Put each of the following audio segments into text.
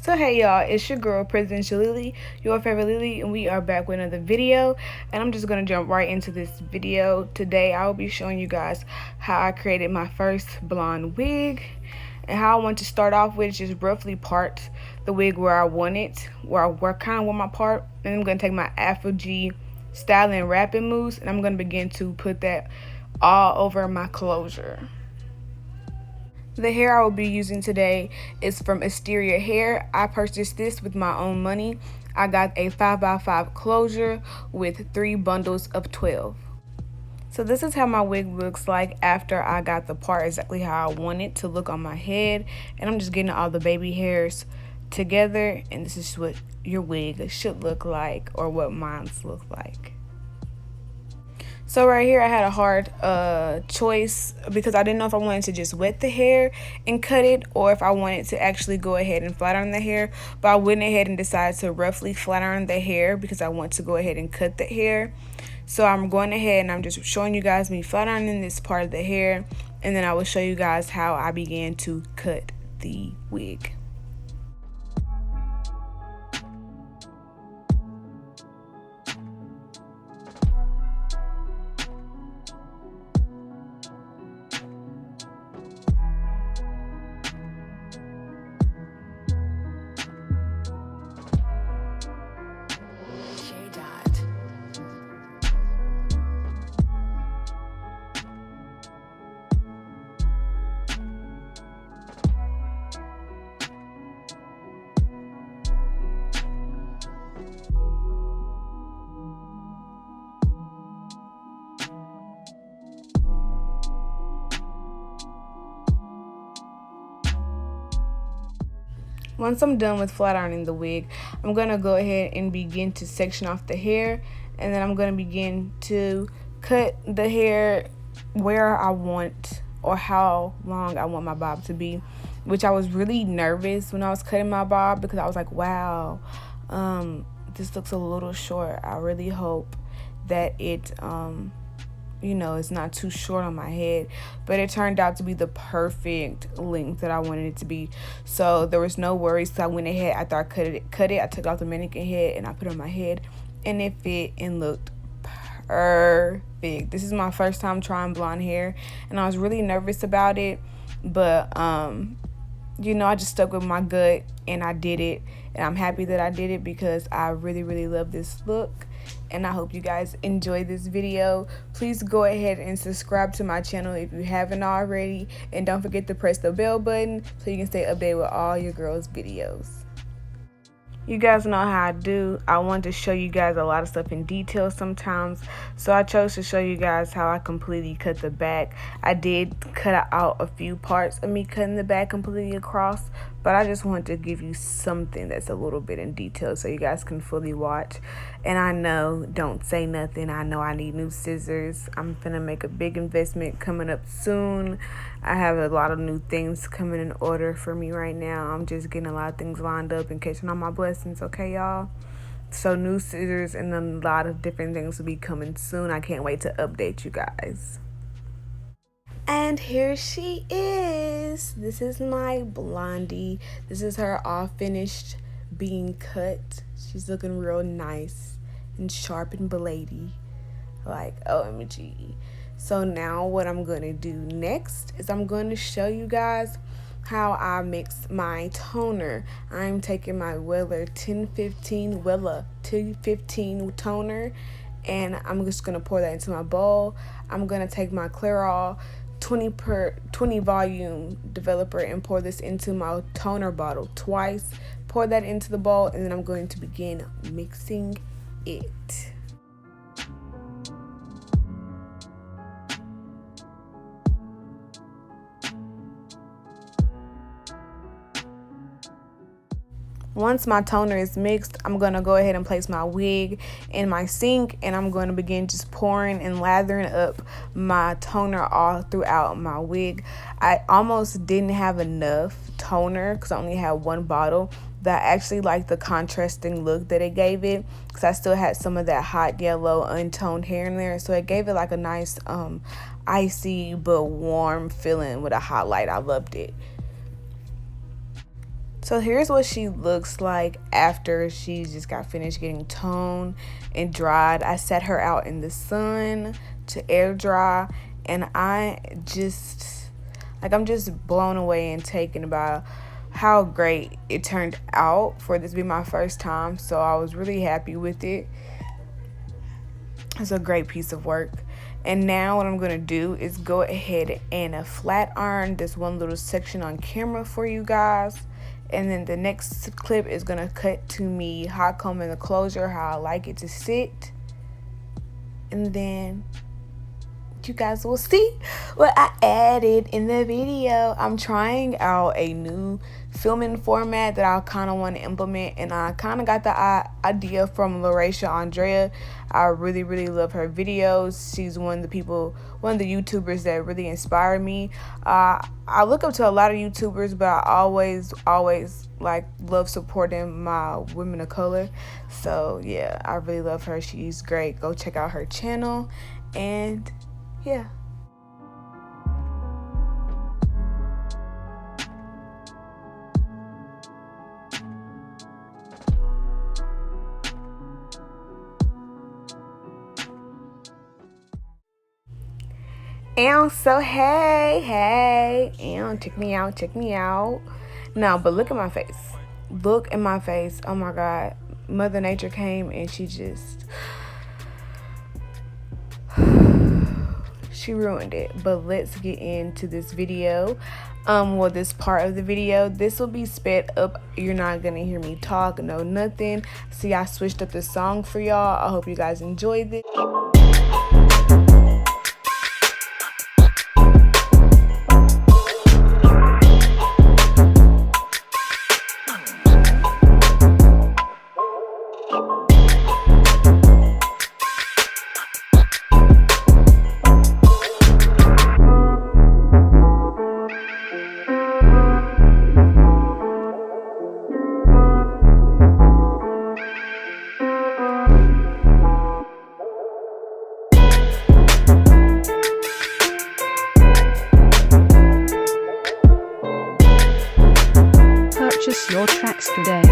So hey y'all, it's your girl PresidentialLilly, your favorite Lily, and we are back with another video. And I'm just gonna jump right into this video. Today I will be showing you guys how I created my first blonde wig, and how I want to start off with just roughly part the wig where I want it, where I kind of want my part. And I'm gonna take my Afro G styling wrapping mousse, and I'm gonna begin to put that all over my closure. The hair I will be using today is from Asteria Hair. I purchased this with my own money. I got a 5x5 closure with 3 bundles of 12. So this is how my wig looks like after I got the part exactly how I want it to look on my head. And I'm just getting all the baby hairs together, and this is what your wig should look like, or what mine's look like. So right here I had a hard choice because I didn't know if I wanted to just wet the hair and cut it, or if I wanted to actually go ahead and flat iron the hair. But I went ahead and decided to roughly flat iron the hair because I want to go ahead and cut the hair. So I'm going ahead and I'm just showing you guys me flat ironing this part of the hair, and then I will show you guys how I began to cut the wig. Once I'm done with flat ironing the wig, I'm going to go ahead and begin to section off the hair, and then I'm going to begin to cut the hair where I want, or how long I want my bob to be, which I was really nervous when I was cutting my bob because I was like, wow, this looks a little short. I really hope that it you know, it's not too short on my head. But it turned out to be the perfect length that I wanted it to be. So there was no worries. So I went ahead after I cut it. I took off the mannequin head and I put it on my head, and it fit and looked perfect. This is my first time trying blonde hair, and I was really nervous about it, but you know, I just stuck with my gut and I did it, and I'm happy that I did it because I really love this look. And I hope you guys enjoy this video. Please go ahead and subscribe to my channel if you haven't already, and don't forget to press the bell button so you can stay updated with all your girls' videos. You guys know how I do. I want to show you guys a lot of stuff in detail sometimes, so I chose to show you guys how I completely cut the back. I did cut out a few parts of me cutting the back completely across, but I just wanted to give you something that's a little bit in detail so you guys can fully watch. And I know, don't say nothing, I know I need new scissors. I'm gonna make a big investment coming up soon. I have a lot of new things coming in order for me right now. I'm just getting a lot of things lined up and catching all my blessings, okay y'all? So new scissors and a lot of different things will be coming soon. I can't wait to update you guys. And here she is. This is my blondie. This is her all finished being cut. She's looking real nice and sharp and bladey, like OMG. So now what I'm going to do next is I'm going to show you guys how I mix my toner. I'm taking my Wella 1015 toner, and I'm just going to pour that into my bowl. I'm going to take my Clairol 20 volume developer and pour this into my toner bottle twice. Pour that into the bowl, and then I'm going to begin mixing it. Once my toner is mixed, I'm going to go ahead and place my wig in my sink, and I'm going to begin just pouring and lathering up my toner all throughout my wig. I almost didn't have enough toner because I only had one bottle, but I actually like the contrasting look that it gave it because I still had some of that hot yellow untoned hair in there. So it gave it like a nice icy but warm feeling with a hot light. I loved it. So here's what she looks like after she just got finished getting toned and dried. I set her out in the sun to air dry, and I'm just blown away and taken by how great it turned out for this to be my first time. So I was really happy with it. It's a great piece of work. And now what I'm going to do is go ahead and flat iron this one little section on camera for you guys. And then the next clip is going to cut to me hot combing the closure, how I like it to sit. And then you guys will see what I added in the video. I'm trying out a new filming format that I kind of want to implement, and I kind of got the idea from Laurasia, Andrea. I really love her videos. She's one of the YouTubers that really inspired me. I look up to a lot of YouTubers, but I always like love supporting my women of color. So yeah, I really love her. She's great. Go check out her channel. And yeah. And so hey, and check me out. No, but look at my face. Oh my God. Mother Nature came and she ruined it. But let's get into this video. This part of the video, this will be sped up. You're not gonna hear me talk, no nothing. See, I switched up the song for y'all. I hope you guys enjoyed it. Purchase your tracks today.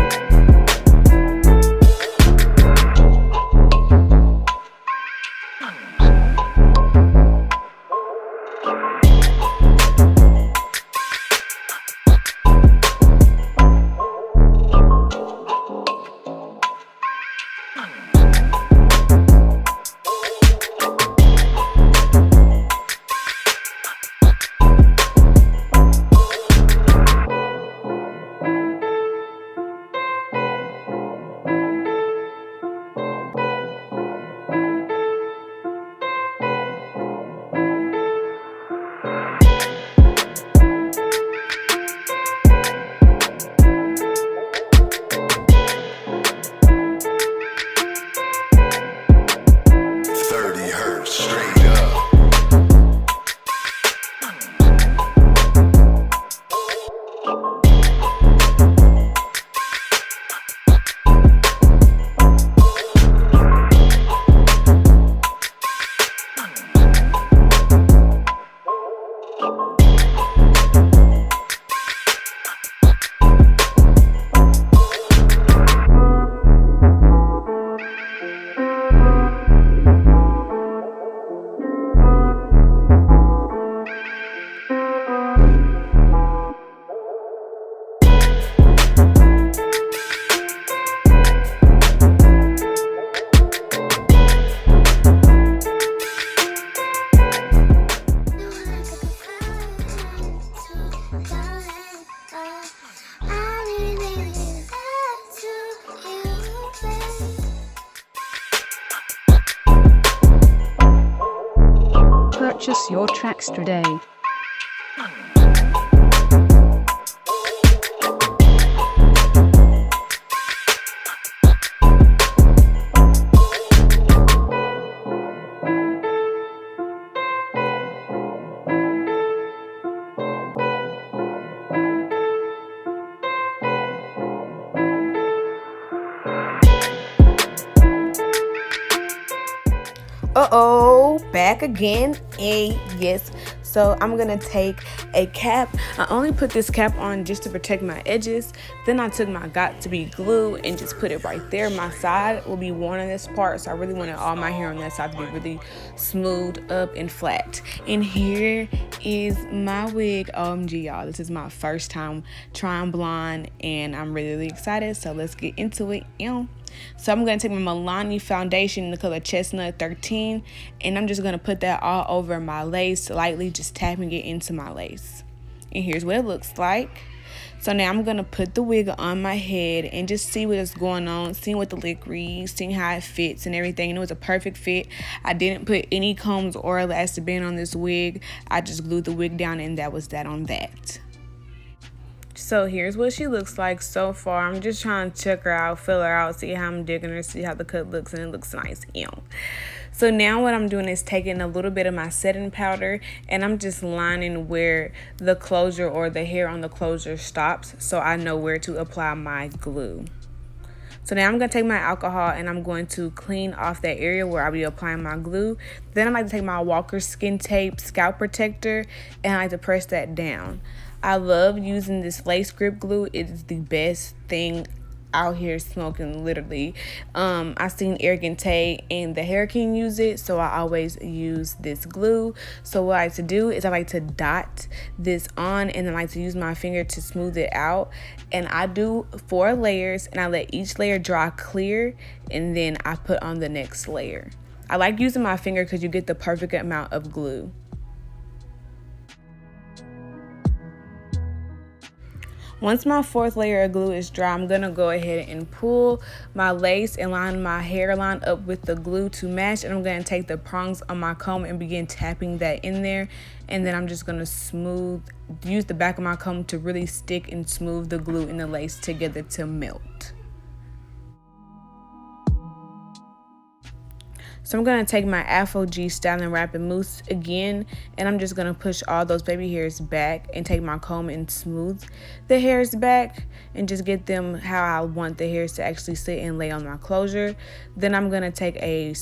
Purchase your tracks today. Back again. Yes, So I'm gonna take a cap. I only put this cap on just to protect my edges. Then I took my Got2b glue and just put it right there. My side will be worn on this part, so I really wanted all my hair on that side to be really smooth up and flat. And here is my wig. OMG, y'all, this is my first time trying blonde and I'm really excited, so let's get into it. So I'm going to take my Milani foundation in the color Chestnut 13, and I'm just going to put that all over my lace, lightly just tapping it into my lace. And here's what it looks like. So now I'm going to put the wig on my head and just see what's going on, seeing what the lick reads, seeing how it fits and everything. And it was a perfect fit. I didn't put any combs or elastic band on this wig. I just glued the wig down, and that was that on that. So here's what she looks like so far. I'm just trying to check her out, fill her out, see how I'm digging her, see how the cut looks, and it looks nice. So now what I'm doing is taking a little bit of my setting powder and I'm just lining where the closure or the hair on the closure stops, so I know where to apply my glue. So now I'm going to take my alcohol and I'm going to clean off that area where I'll be applying my glue. Then I like to take my Walker Skin Tape Scalp Protector and I like to press that down. I love using this lace grip glue. It is the best thing out here smoking, literally. I've seen Eric and Tay and the Hair King use it, so I always use this glue. So what I like to do is I like to dot this on and then I like to use my finger to smooth it out. And I do 4 layers and I let each layer dry clear and then I put on the next layer. I like using my finger because you get the perfect amount of glue. Once my 4th layer of glue is dry, I'm going to go ahead and pull my lace and line my hairline up with the glue to match. And I'm going to take the prongs on my comb and begin tapping that in there. And then I'm just going to use the back of my comb to really stick and smooth the glue and the lace together to melt. So I'm going to take my Afro G Styling Rapid Mousse again, and I'm just going to push all those baby hairs back and take my comb and smooth the hairs back and just get them how I want the hairs to actually sit and lay on my closure. Then I'm going to take a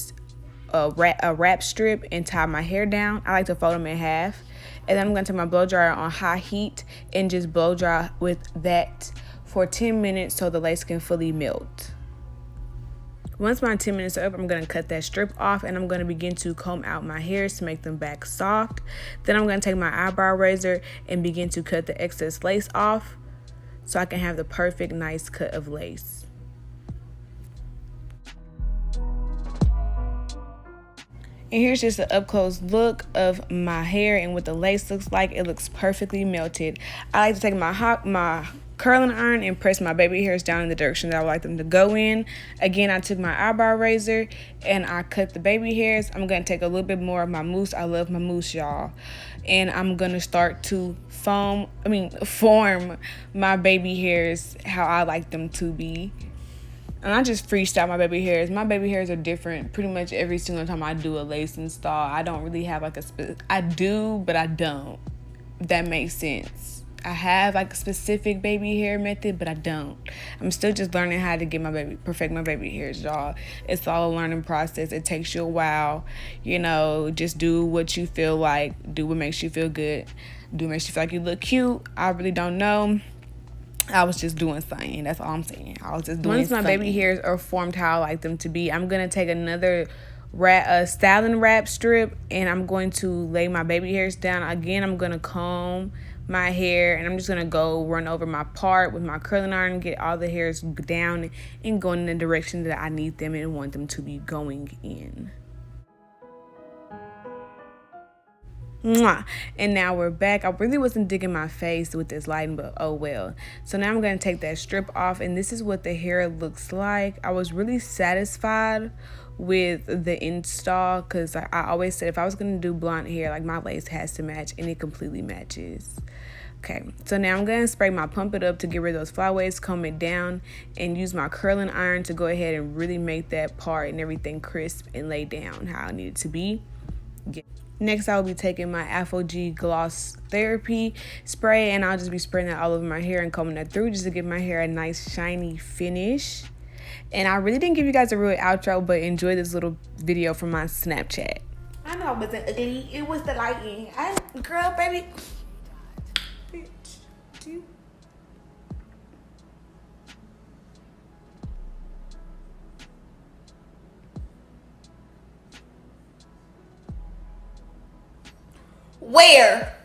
wrap strip and tie my hair down. I like to fold them in half. And then I'm going to take my blow dryer on high heat and just blow dry with that for 10 minutes so the lace can fully melt. Once my 10 minutes are up, I'm going to cut that strip off and I'm going to begin to comb out my hairs to make them back soft. Then I'm going to take my eyebrow razor and begin to cut the excess lace off so I can have the perfect nice cut of lace. And here's just an up-close look of my hair and what the lace looks like. It looks perfectly melted. I like to take my curling iron and press my baby hairs down in the direction that I would like them to go in. Again, I took my eyebrow razor and I cut the baby hairs. I'm going to take a little bit more of my mousse. I love my mousse, y'all. And I'm going to start to form my baby hairs how I like them to be. And I just freestyle my baby hairs. My baby hairs are different pretty much every single time I do a lace install. I don't really have I do, but I don't. If that makes sense. I have like a specific baby hair method, but I don't. I'm still just learning how to perfect my baby hairs, y'all. It's all a learning process. It takes you a while. Just do what you feel like. Do what makes you feel good. Do what makes you feel like you look cute. I really don't know. I was just doing something. That's all I'm saying. I was just doing something. Once my baby hairs are formed how I like them to be, I'm going to take another styling wrap strip and I'm going to lay my baby hairs down. Again, I'm going to comb my hair and I'm just going to go run over my part with my curling iron and get all the hairs down and going in the direction that I need them and want them to be going in. Mwah. And now we're back. I really wasn't digging my face with this lighting, but oh well. So now I'm going to take that strip off and this is what the hair looks like. I was really satisfied with the install because I always said if I was going to do blonde hair, like my lace has to match, and it completely matches. Okay, so now I'm going to spray my Pump It Up to get rid of those flyaways, comb it down, and use my curling iron to go ahead and really make that part and everything crisp and lay down how I need it to be. Next, I'll be taking my Afro G Gloss Therapy spray, and I'll just be spraying that all over my hair and combing that through just to give my hair a nice shiny finish. And I really didn't give you guys a real outro, but enjoy this little video from my Snapchat. I know I wasn't ugly. It was the lighting. Girl, baby. Bitch. Do you? Where?